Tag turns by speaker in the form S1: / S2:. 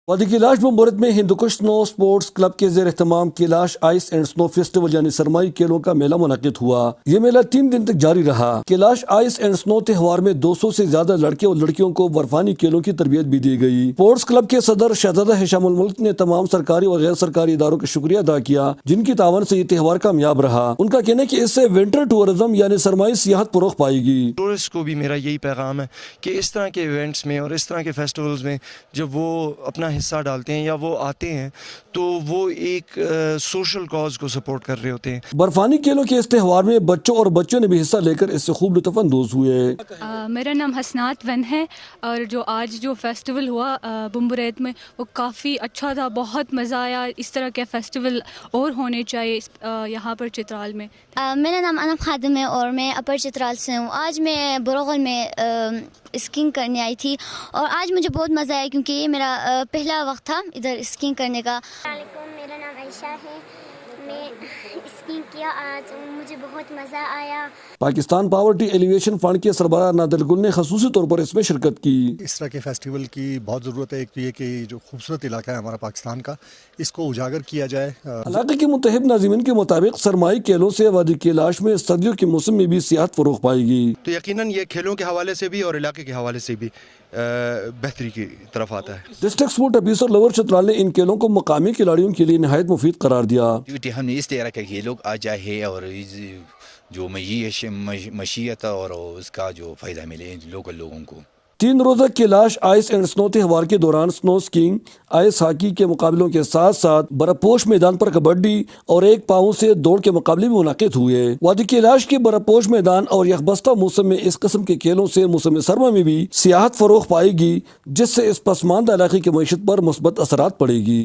S1: وادی کیلاش بمبورت میں ہندوکش سنو سپورٹس کلب کے زیر اہتمام کیلاش آئس اینڈ سنو فیسٹیول یعنی سرمائی کھیلوں کا میلہ منعقد ہوا۔ یہ میلہ 3 دن تک جاری رہا۔ کیلاش آئس اینڈ سنو تہوار میں 200 سے زیادہ لڑکے اور لڑکیوں کو برفانی کھیلوں کی تربیت بھی دی گئی۔ سپورٹس کلب کے صدر شہزادہ ہشام الملک نے تمام سرکاری اور غیر سرکاری اداروں کا شکریہ ادا کیا جن کی تعاون سے یہ تہوار کامیاب رہا۔ ان کا کہنا ہے کہ اس سے ونٹر ٹورزم یعنی سرمائی سیاحت فروغ پائے گی۔
S2: ٹورسٹ کو بھی میرا یہی پیغام ہے کہ اس طرح کے ایونٹس میں اور اس طرح کے فیسٹیولز میں جب وہ اپنا حصہ ڈالتے ہیں یا وہ آتے ہیں تو وہ ایک سوشل کاز کو سپورٹ کر رہے ہوتے ہیں۔
S1: برفانی کھیلوں کے اس تہوار میں بچوں اور بچوں نے بھی حصہ لے کر اس سے خوب لطف اندوز ہوئے۔
S3: میرا نام حسنات ون ہے اور آج جو فیسٹیول ہوا بمبریت میں وہ کافی اچھا تھا، بہت مزہ آیا۔ اس طرح کے فیسٹیول اور ہونے چاہیے یہاں پر چترال میں۔
S4: میرا نام انم خادم ہے اور میں اپر چترال سے ہوں۔ آج میں بروغل میں اسکینگ کرنے آئی تھی اور آج مجھے بہت مزہ آیا کیونکہ یہ میرا پہلا وقت تھا ادھر اسکینگ کرنے کا۔
S5: السلام علیکم، میرا نام عائشہ ہے، میں اسکینگ کیا آج، مجھے بہت مزہ آیا۔
S1: پاکستان پاورٹی ایلیویشن فنڈ کے سربراہ نادر گل نے خصوصی طور پر اس میں شرکت کی۔
S6: اس طرح کے فیسٹیول کی بہت ضرورت ہے۔ ایک تو یہ کہ جو خوبصورت علاقہ ہے ہمارا پاکستان کا، اس کو اجاگر کیا جائے۔
S1: علاقے کے متحد ناظمین کے مطابق سرمائی کھیلوں سے وادی کیلاش میں سردیوں کے موسم میں بھی سیاحت فروغ پائے گی۔
S2: تو یقیناً یہ کھیلوں کے حوالے سے بھی اور علاقے کے حوالے سے بھی بہتری کی طرف آتا ہے۔
S1: District sport officer Lower Chitral نے ان کھیلوں کو مقامی کھلاڑیوں کے لیے نہایت مفید قرار دیا۔
S7: ہم نے اس طرح کہ یہ لوگ آ جائے اور جو معیشت اور اس کا جو فائدہ ملے لوکل لوگوں کو۔
S1: 3 روزہ کیلاش آئس اینڈ سنو تہوار کے دوران سنو سکینگ، آئس ہاکی کے مقابلوں کے ساتھ ساتھ برف پوش میدان پر کبڈی اور 1 پاؤں سے دوڑ کے مقابلے بھی منعقد ہوئے۔ وادی کیلاش کے برف پوش میدان اور یخبستہ موسم میں اس قسم کے کھیلوں سے موسم سرما میں بھی سیاحت فروغ پائے گی، جس سے اس پسماندہ علاقے کی معیشت پر مثبت اثرات پڑے گی۔